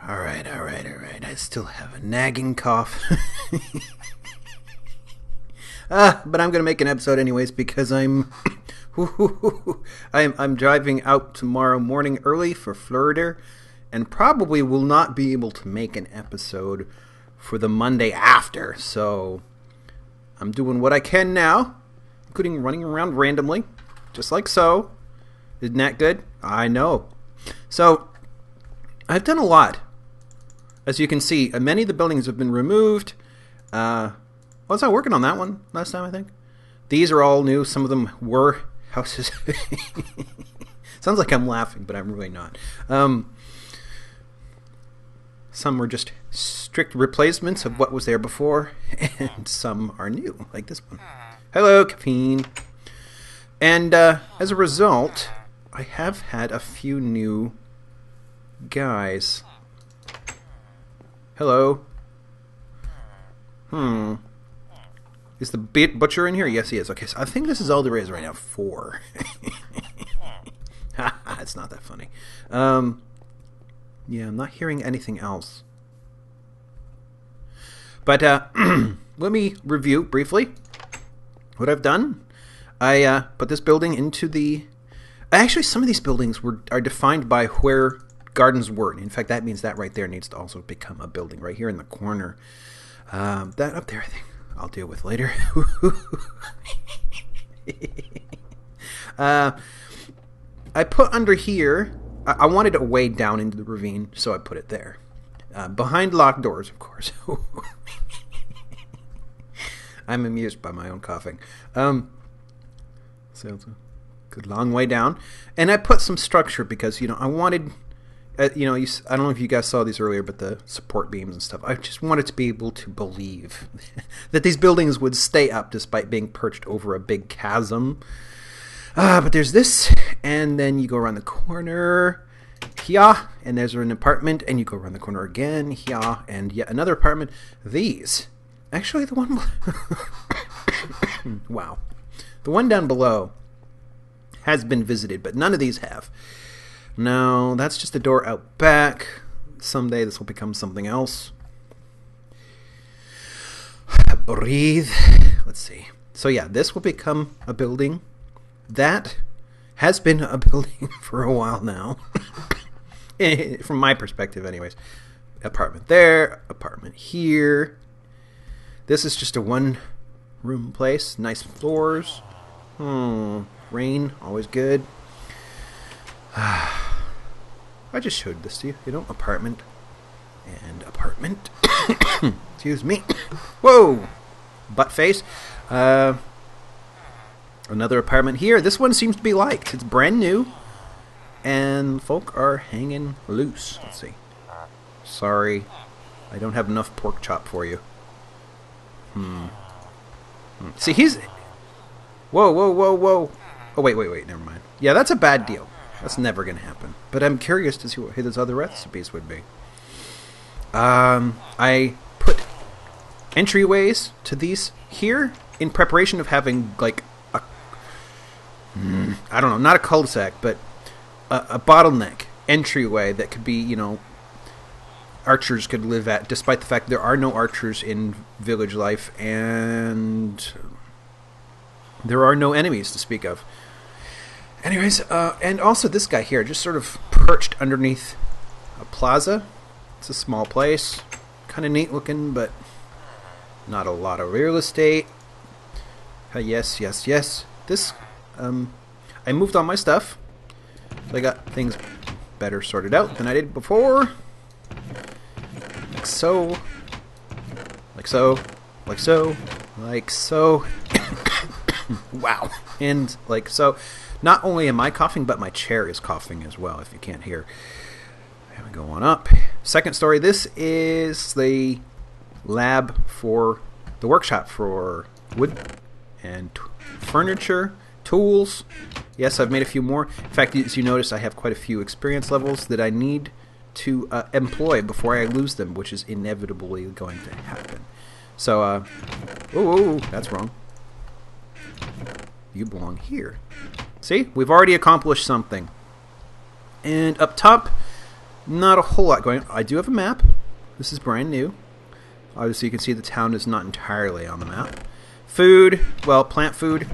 Alright. I still have a nagging cough. But I'm going to make an episode anyways because I'm driving out tomorrow morning early for Florida and probably will not be able to make an episode for the Monday after. So I'm doing what I can now, including running around randomly, just like so. Isn't that good? I know. So I've done a lot. As you can see, many of the buildings have been removed. I was not working on that one last time, I think. These are all new. Some of them were houses. Sounds like I'm laughing, but I'm really not. Some were just strict replacements of what was there before, and some are new, like this one. Hello, Kafine. And as a result, I have had a few new guys. Hello. Is the butcher in here? Yes, he is. Okay, so I think this is all there is right now. 4. It's not that funny. Yeah, I'm not hearing anything else. But let me review briefly what I've done. I put this building into the... Actually, some of these buildings are defined by where gardens were. In fact, that means that right there needs to also become a building right here in the corner. That up there, I think I'll deal with later. I put under here, I wanted it way down into the ravine, so I put it there. Behind locked doors, of course. I'm amused by my own coughing. So it's a good long way down. And I put some structure because, I wanted... I don't know if you guys saw these earlier, but the support beams and stuff. I just wanted to be able to believe that these buildings would stay up despite being perched over a big chasm. But there's this, and then you go around the corner, here, and there's an apartment, and you go around the corner again, here, and yet another apartment. These, actually the one, wow, the one down below has been visited, but none of these have. No, that's just a door out back. Someday this will become something else. Breathe. Let's see. So yeah, this will become a building. That has been a building for a while now. From my perspective, anyways. Apartment there, apartment here. This is just a one-room place. Nice floors. Rain, always good. I just showed this to you, apartment and apartment. Excuse me. Whoa! Butt face. Another apartment here. This one seems to be liked. It's brand new. And folk are hanging loose. Let's see. Sorry. I don't have enough pork chop for you. See, he's... Whoa. Oh, wait. Never mind. Yeah, that's a bad deal. That's never going to happen. But I'm curious to see what his other recipes would be. I put entryways to these here in preparation of having, like, I don't know, not a cul-de-sac, but a bottleneck entryway that could be, archers could live at, despite the fact there are no archers in village life, and there are no enemies to speak of. Anyways, and also this guy here, just sort of perched underneath a plaza. It's a small place. Kind of neat looking, but not a lot of real estate. Yes. This, I moved all my stuff. So I got things better sorted out than I did before. Like so. Wow. And like so. Not only am I coughing, but my chair is coughing as well, if you can't hear. Here we go on up. Second story, this is the lab for the workshop for wood and furniture, tools. Yes, I've made a few more. In fact, as you notice, I have quite a few experience levels that I need to employ before I lose them, which is inevitably going to happen. So, oh, that's wrong. You belong here. See, we've already accomplished something. And up top, not a whole lot going on. I do have a map. This is brand new. Obviously, you can see the town is not entirely on the map. Food, well, plant food.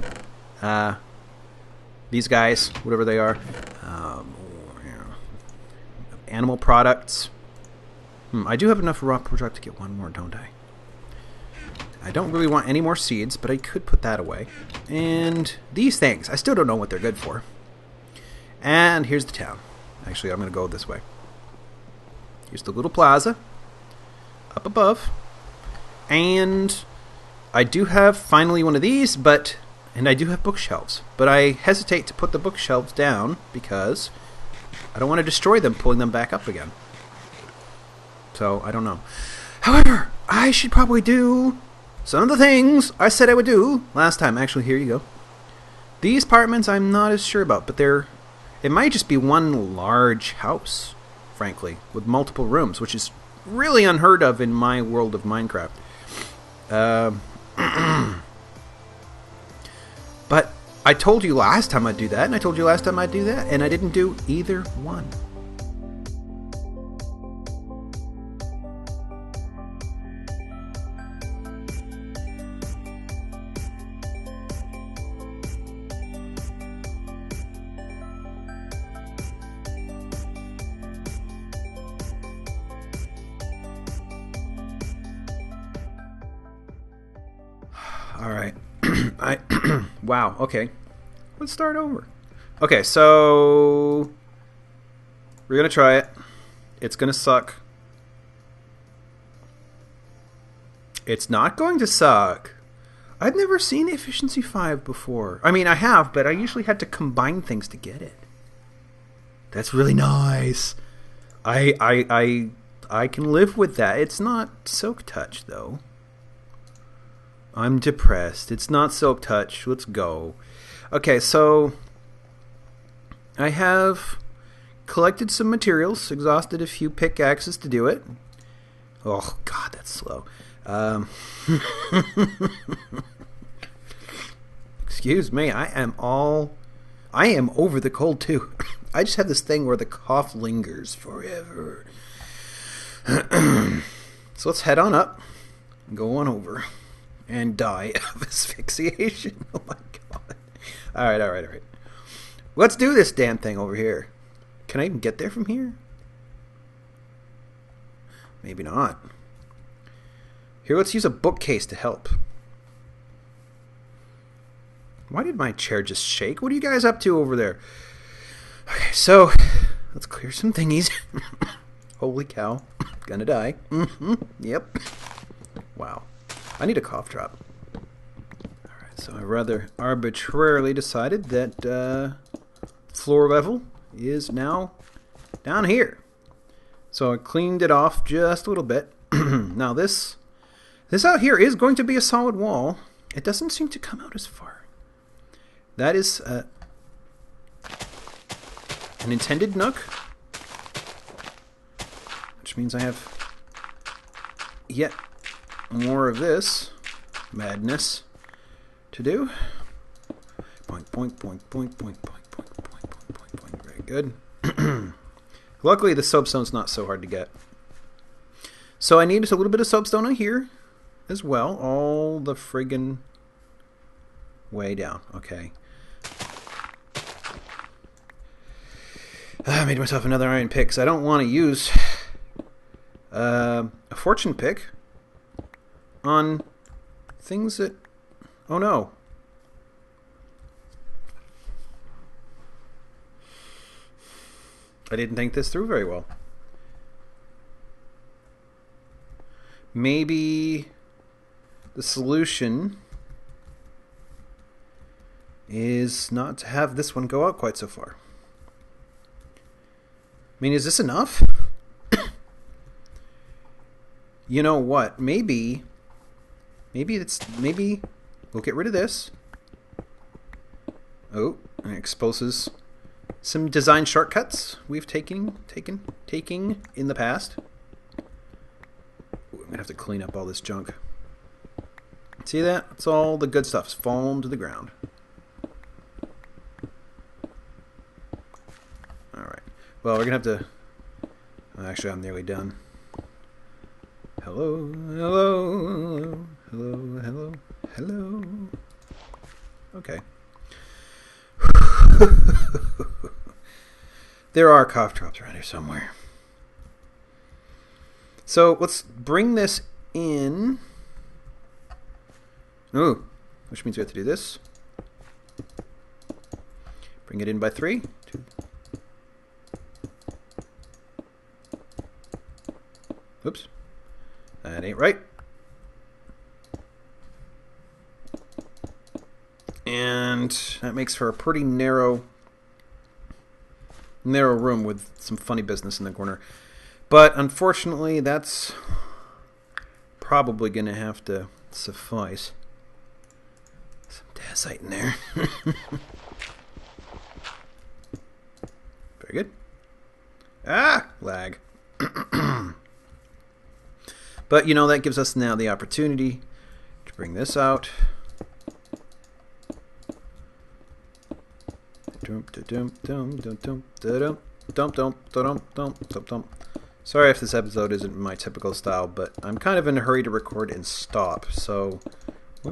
These guys, whatever they are. Animal products. I do have enough raw product to get one more, don't I? I don't really want any more seeds, but I could put that away. And these things, I still don't know what they're good for. And here's the town. Actually, I'm going to go this way. Here's the little plaza up above. And I do have finally one of these, and I do have bookshelves. But I hesitate to put the bookshelves down because I don't want to destroy them pulling them back up again. So, I don't know. However, I should probably do some of the things I said I would do last time. Actually, here you go. These apartments I'm not as sure about, but it might just be one large house, frankly, with multiple rooms, which is really unheard of in my world of Minecraft. But I told you last time I'd do that, and I told you last time I'd do that, and I didn't do either one. Alright. Wow, okay. Let's start over. Okay, so we're going to try it. It's going to suck. It's not going to suck. I've never seen Efficiency 5 before. I mean, I have, but I usually had to combine things to get it. That's really nice. I can live with that. It's not Silk Touch, though. I'm depressed. It's not Silk Touch. Let's go. Okay, so I have collected some materials, exhausted a few pickaxes to do it. Oh, God, that's slow. Excuse me, I am over the cold, too. I just have this thing where the cough lingers forever. So let's head on up and go on over. And die of asphyxiation. Oh my god. Alright. Let's do this damn thing over here. Can I even get there from here? Maybe not. Here, let's use a bookcase to help. Why did my chair just shake? What are you guys up to over there? Okay, so let's clear some thingies. Holy cow. Gonna die. Yep. Wow. I need a cough drop. Alright, so I rather arbitrarily decided that floor level is now down here. So I cleaned it off just a little bit. Now this out here is going to be a solid wall. It doesn't seem to come out as far. That is an intended nook. Which means I have yet more of this madness to do. Point. Very good. Luckily, the soapstone's not so hard to get. So I needed a little bit of soapstone on here as well. All the friggin' way down. Okay. I made myself another iron pick because I don't want to use a fortune pick on things that... Oh no. I didn't think this through very well. Maybe the solution is not to have this one go out quite so far. I mean, is this enough? You know what? Maybe we'll get rid of this. Oh, and it exposes some design shortcuts we've taken in the past. Ooh, I'm gonna have to clean up all this junk. See that? It's all the good stuff's fallen to the ground. Alright. Well, we're gonna have to... Actually, I'm nearly done. Hello, hello, hello, hello, hello. Okay. There are cough drops around here somewhere. So let's bring this in. Ooh, which means we have to do this. Bring it in by 3. 2. Oops. That ain't right. And that makes for a pretty narrow room with some funny business in the corner. But unfortunately, that's probably going to have to suffice. Some dacite in there. Very good. Ah! Lag. But, you know, that gives us now the opportunity to bring this out. Sorry if this episode isn't my typical style, but I'm kind of in a hurry to record and stop, so... I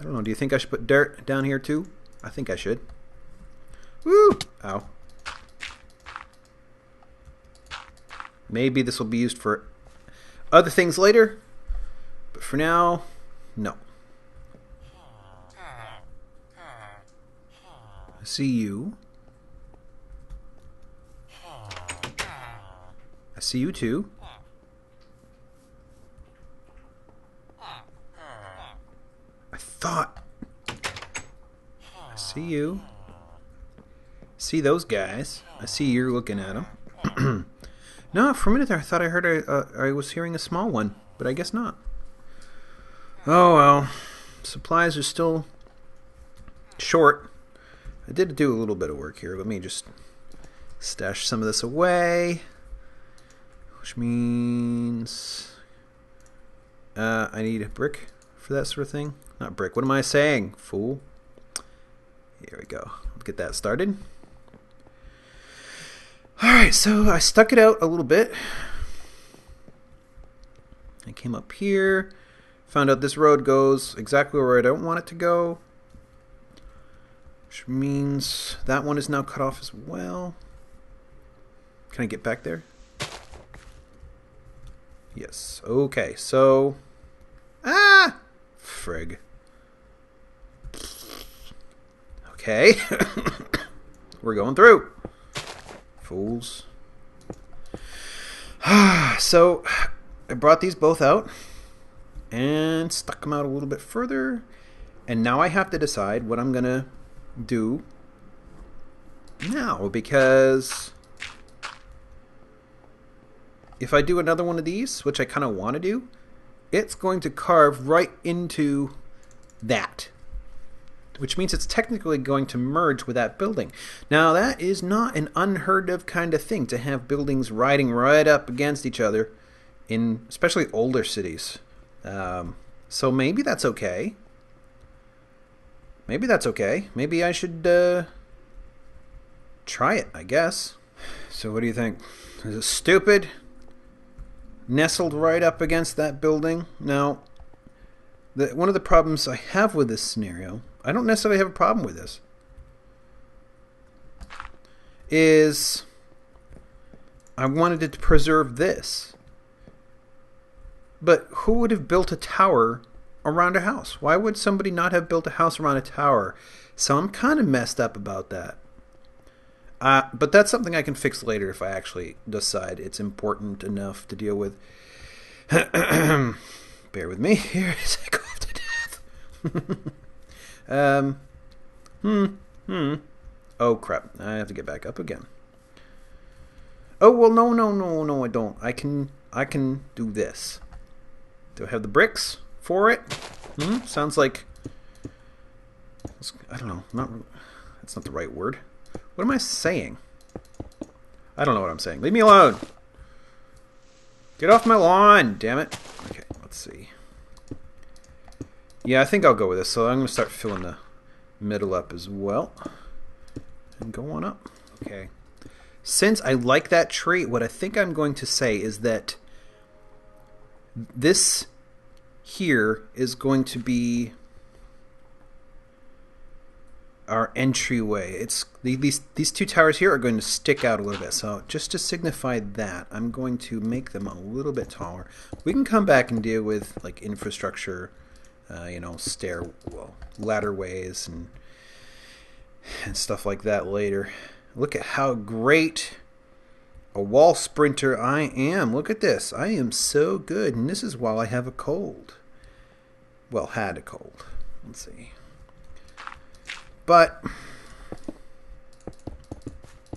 don't know, do you think I should put dirt down here too? I think I should. Woo! Ow. Maybe this will be used for other things later, but for now, no. I see you. I see you too. I thought. I see you. See those guys. I see you're looking at them. No, for a minute there I thought I heard I was hearing a small one, but I guess not. Oh well. Supplies are still short. I did do a little bit of work here. Let me just stash some of this away. Which means I need a brick for that sort of thing. Not brick. What am I saying, fool? Here we go. Let's get that started. Alright, so I stuck it out a little bit. I came up here. Found out this road goes exactly where I don't want it to go. Which means that one is now cut off as well. Can I get back there? Yes. Okay, so... Ah! Frig. Okay. We're going through. Fools. So, I brought these both out and stuck them out a little bit further. And now I have to decide what I'm going to do now, because if I do another one of these, which I kind of want to do, it's going to carve right into that, which means it's technically going to merge with that building. Now, that is not an unheard of kind of thing, to have buildings riding right up against each other in especially older cities. So maybe that's okay. Maybe that's okay. Maybe I should try it, I guess. So what do you think? Is it stupid? Nestled right up against that building? Now, one of the problems I have with this scenario, I don't necessarily have a problem with this, is I wanted to preserve this. But who would have built a tower around a house? Why would somebody not have built a house around a tower? So I'm kind of messed up about that. But that's something I can fix later if I actually decide it's important enough to deal with. Bear with me here as I cough to death. Oh crap! I have to get back up again. Oh well, no, I don't. I can do this. Do I have the bricks for it? Sounds like, I don't know. That's not the right word. What am I saying? I don't know what I'm saying. Leave me alone. Get off my lawn, damn it. Okay, let's see. Yeah, I think I'll go with this. So I'm going to start filling the middle up as well. And go on up. Okay. since I like that trait, what I think I'm going to say is that this here is going to be our entryway. It's these two towers here are going to stick out a little bit. So just to signify that, I'm going to make them a little bit taller. We can come back and deal with like infrastructure, ladderways and stuff like that later. Look at how great a wall sprinter I am. Look at this. I am so good, and this is while I have a cold. Well, had a cold. Let's see. But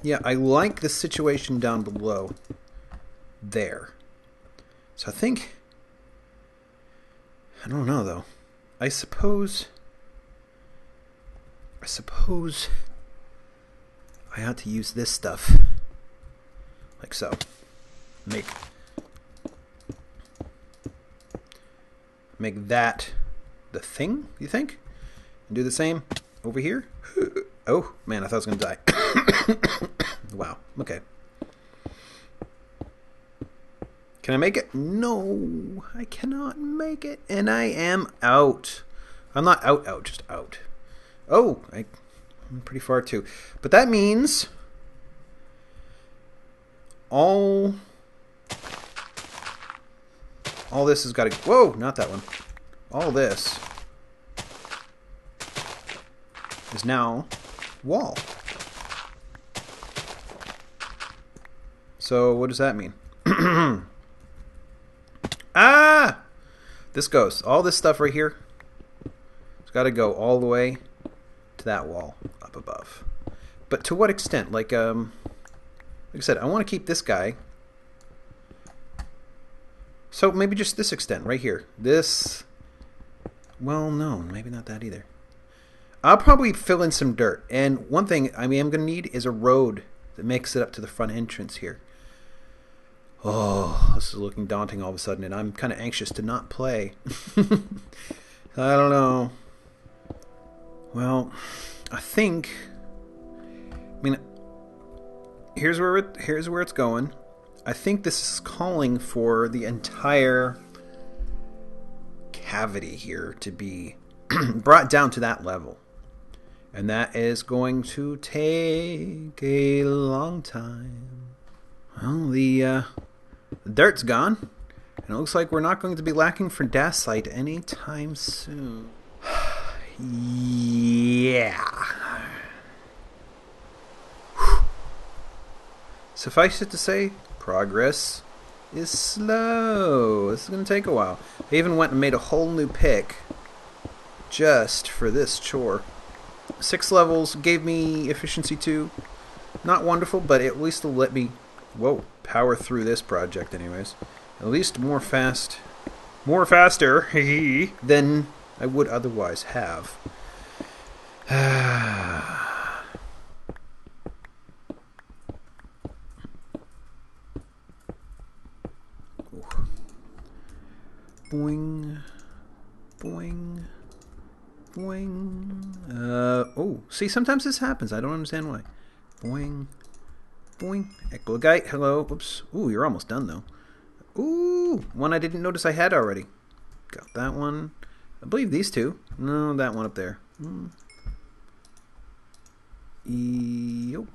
yeah, I like the situation down below there. So I think, I don't know though. I suppose I ought to use this stuff like so. Make that the thing, you think? And do the same over here. Oh man, I thought I was gonna die. Wow. Okay. Can I make it? No, I cannot make it, and I am out. I'm not out, just out. Oh, I'm pretty far too. But that means all this has got to. Whoa, not that one. All this is now wall. So what does that mean? Ah! This goes. All this stuff right here, it's got to go all the way to that wall up above. But to what extent? Like I said, I want to keep this guy. So maybe just this extent right here. This. Well, no, maybe not that either. I'll probably fill in some dirt. And one thing I'm going to need is a road that makes it up to the front entrance here. Oh, this is looking daunting all of a sudden, and I'm kind of anxious to not play. I don't know. Well, I mean, here's where it's going. I think this is calling for the entire cavity here to be brought down to that level. And that is going to take a long time. Well, the dirt's gone. And it looks like we're not going to be lacking for dacite anytime soon. Yeah. Suffice it to say, progress is slow. This is going to take a while. I even went and made a whole new pick just for this chore. 6 levels gave me efficiency 2. Not wonderful, but at least it'll let me power through this project anyways. At least more faster than I would otherwise have. Boing, boing, boing. See, sometimes this happens. I don't understand why. Boing, boing. Echologite, hello. Oops. Ooh, you're almost done though. Ooh, one I didn't notice I had already. Got that one. I believe these two. No, that one up there. Yup.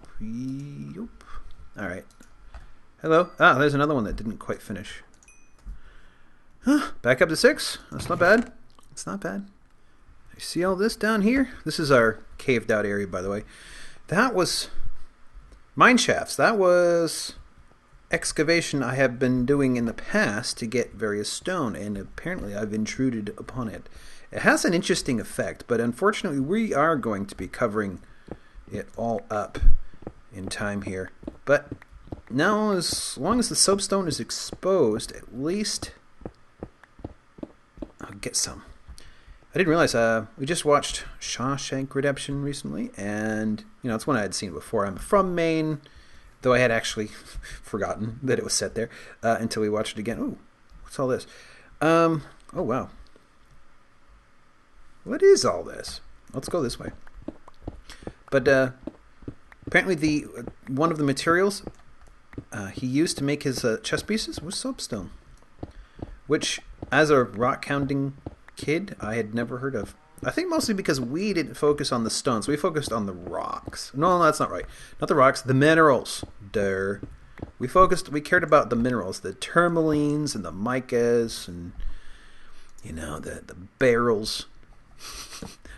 Alright. Hello. Ah, there's another one that didn't quite finish. Back up to 6. That's not bad. It's not bad. You see all this down here? This is our caved out area, by the way. That was mine shafts. That was excavation I have been doing in the past to get various stone, and apparently I've intruded upon it. It has an interesting effect, but unfortunately we are going to be covering it all up in time here. But now, as long as the soapstone is exposed, at least I'll get some. I didn't realize we just watched Shawshank Redemption recently, and it's one I had seen before. I'm from Maine, though I had actually forgotten that it was set there until we watched it again. Ooh, what's all this? Oh wow, what is all this? Let's go this way. But Apparently, the one of the materials he used to make his chess pieces was soapstone, which, as a rock counting kid, I had never heard of. I think mostly because we didn't focus on the stones. We focused on the rocks. No, that's not right. Not the rocks, the minerals. Durr. We cared about the minerals, the tourmalines and the micas and, the barrels,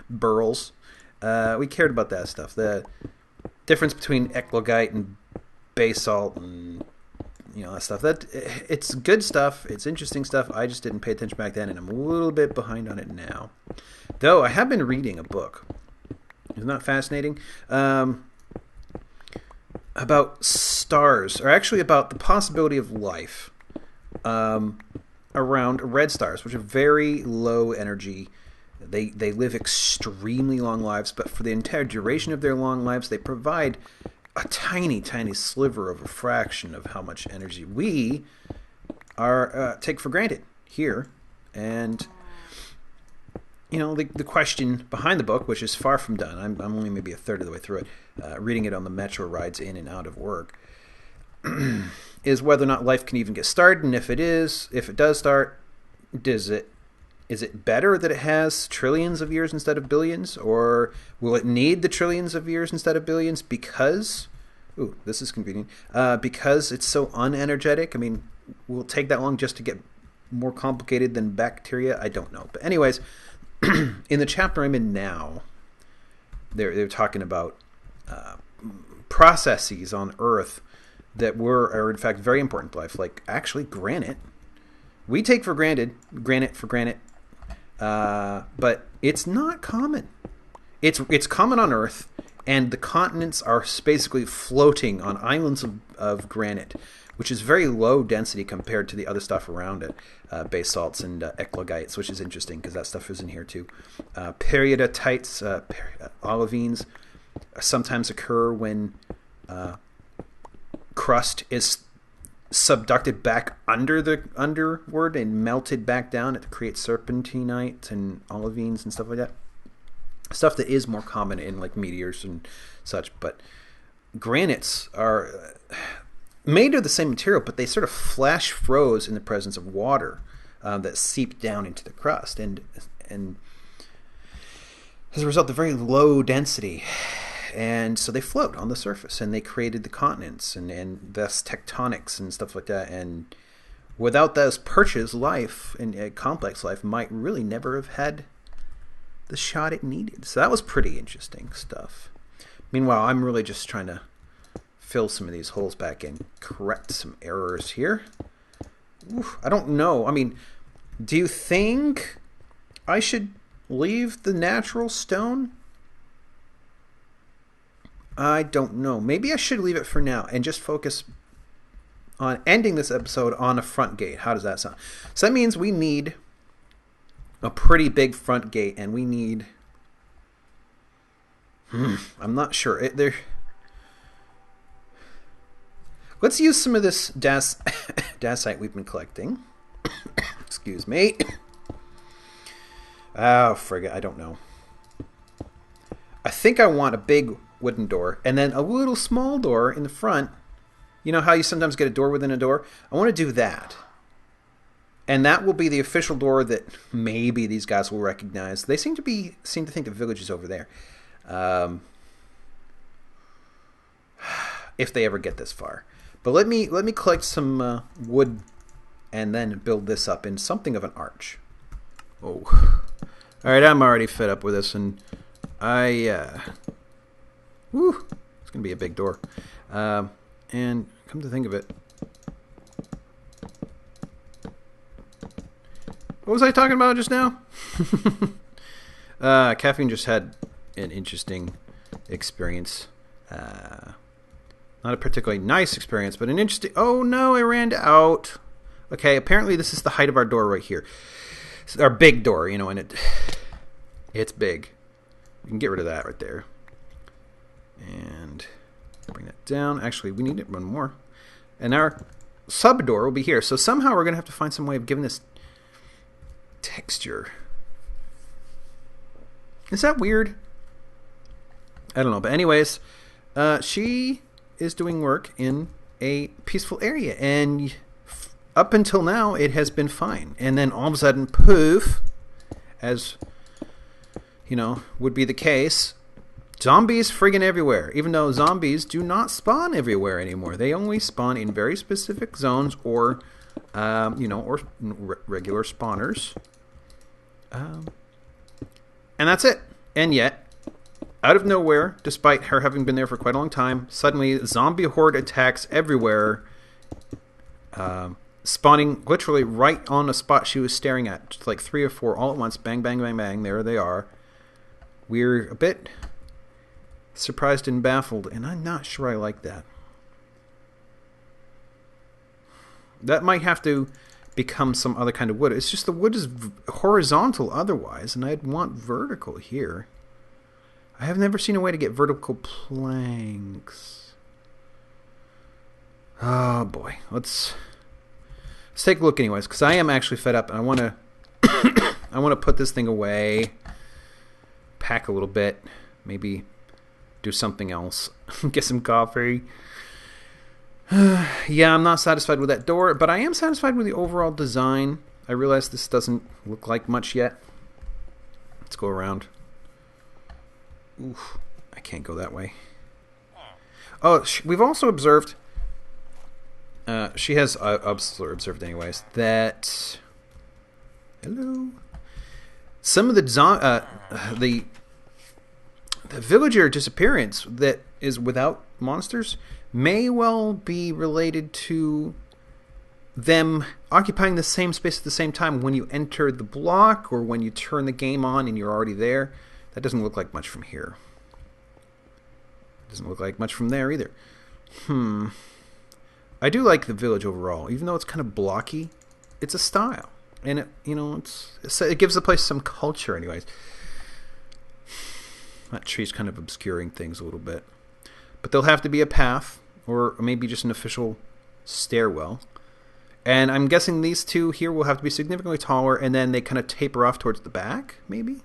burls. We cared about that stuff. The difference between eclogite and basalt and, that stuff. It's good stuff. It's interesting stuff. I just didn't pay attention back then, and I'm a little bit behind on it now. Though I have been reading a book. Isn't that fascinating? About stars, or actually about the possibility of life around red stars, which are very low energy. They live extremely long lives, but for the entire duration of their long lives, they provide a tiny, tiny sliver of a fraction of how much energy we take for granted here. And the question behind the book, which is far from done, I'm only maybe a third of the way through it, reading it on the metro rides in and out of work, is whether or not life can even get started, and if it does start, is it better that it has trillions of years instead of billions, or will it need the trillions of years instead of billions because, this is convenient, because it's so unenergetic? I mean, will it take that long just to get more complicated than bacteria? I don't know. But anyways, in the chapter I'm in now, they're talking about processes on Earth that are in fact very important to life, like actually granite. We take for granted granite, but it's not common. It's common on Earth, and the continents are basically floating on islands of granite, which is very low density compared to the other stuff around it, basalts and eclogites, which is interesting because that stuff is in here too. Periodatites, olivines, sometimes occur when crust is subducted back under the underward and melted back down. It creates serpentinite and olivines and stuff like that. Stuff that is more common in like meteors and such. But granites are made of the same material, but they sort of flash froze in the presence of water that seeped down into the crust, and as a result, they're very low density. And so they float on the surface, and they created the continents and thus tectonics and stuff like that. And without those perches, life, and complex life, might really never have had the shot it needed. So that was pretty interesting stuff. Meanwhile, I'm really just trying to fill some of these holes back in, correct some errors here. Oof, I don't know. I mean, do you think I should leave the natural stone? I don't know. Maybe I should leave it for now and just focus on ending this episode on a front gate. How does that sound? So that means we need a pretty big front gate, and we need... I'm not sure. Let's use some of this dacite we've been collecting. Excuse me. Oh, frigga, I don't know. I think I want a big wooden door and then a little small door in the front. You know how you sometimes get a door within a door? I want to do that. And that will be the official door that maybe these guys will recognize. They seem to think the village is over there. If they ever get this far. But let me collect some wood and then build this up in something of an arch. Oh. All right, I'm already fed up with this, and woo, it's going to be a big door. And come to think of it, what was I talking about just now? Kafine just had an interesting experience. Not a particularly nice experience, but an interesting... Oh, no, I ran out. Okay, apparently this is the height of our door right here. It's our big door, and it's big. We can get rid of that right there. And bring that down. Actually, we need one more. And our sub door will be here. So somehow we're going to have to find some way of giving this texture. Is that weird? I don't know. But anyways, she is doing work in a peaceful area, and up until now it has been fine. And then all of a sudden, poof, as you know would be the case, zombies friggin' everywhere. Even though zombies do not spawn everywhere anymore, they only spawn in very specific zones or or regular spawners. And that's it. And yet, out of nowhere, despite her having been there for quite a long time, suddenly zombie horde attacks everywhere, spawning literally right on a spot she was staring at. Just like 3 or 4 all at once. Bang, bang, bang, bang. There they are. We're a bit surprised and baffled, and I'm not sure I like that. That might have to become some other kind of wood. It's just the wood is horizontal otherwise, and I'd want vertical here. I have never seen a way to get vertical planks. Oh boy, let's take a look anyways, because I am actually fed up, and I want to I want to put this thing away, pack a little bit, maybe do something else, get some coffee. Yeah, I'm not satisfied with that door, but I am satisfied with the overall design. I realize this doesn't look like much yet. Let's go around. Oof, I can't go that way. Oh, we've also observed, she has observed anyways, that, hello, some of the villager disappearance that is without monsters may well be related to them occupying the same space at the same time when you enter the block or when you turn the game on and you're already there. That doesn't look like much from here. Doesn't look like much from there either. I do like the village overall, even though it's kind of blocky. It's a style, and it gives the place some culture, anyways. That tree's kind of obscuring things a little bit. But there'll have to be a path, or maybe just an official stairwell. And I'm guessing these two here will have to be significantly taller, and then they kind of taper off towards the back, maybe?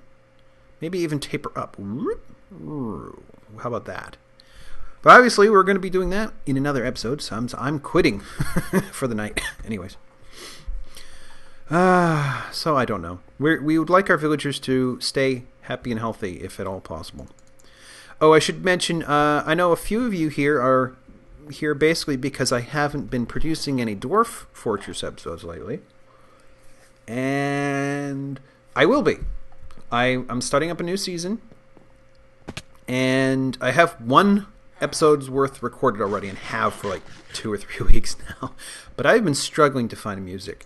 Maybe even taper up. How about that? But obviously, we're going to be doing that in another episode, so I'm quitting for the night. Anyways. So I don't know. We would like our villagers to stay happy and healthy, if at all possible. Oh, I should mention, I know a few of you here are here basically because I haven't been producing any Dwarf Fortress episodes lately. And I will be. I'm starting up a new season. And I have 1 episode's worth recorded already and have for like 2 or 3 weeks now. But I've been struggling to find music.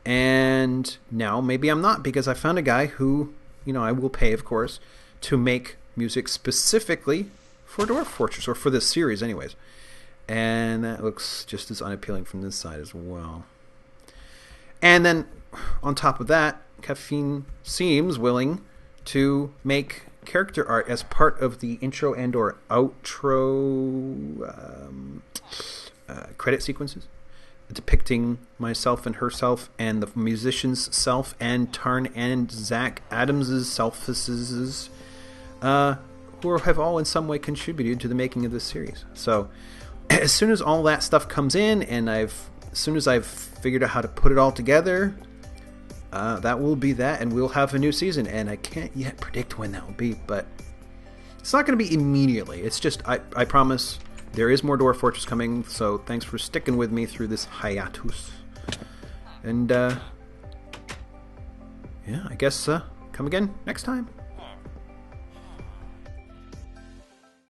And now maybe I'm not, because I found a guy who, I will pay, of course, to make music specifically for Dwarf Fortress, or for this series anyways. And that looks just as unappealing from this side as well. And then on top of that, Kafine seems willing to make character art as part of the intro and or outro credit sequences, depicting myself and herself and the musician's self and Tarn and Zach Adams' selfuses, who have all in some way contributed to the making of this series. So as soon as all that stuff comes in, and as soon as I've figured out how to put it all together, that will be that, and we'll have a new season. And I can't yet predict when that will be, but it's not going to be immediately. It's just, I promise there is more Dwarf Fortress coming, so thanks for sticking with me through this hiatus. And, yeah, I guess, come again next time.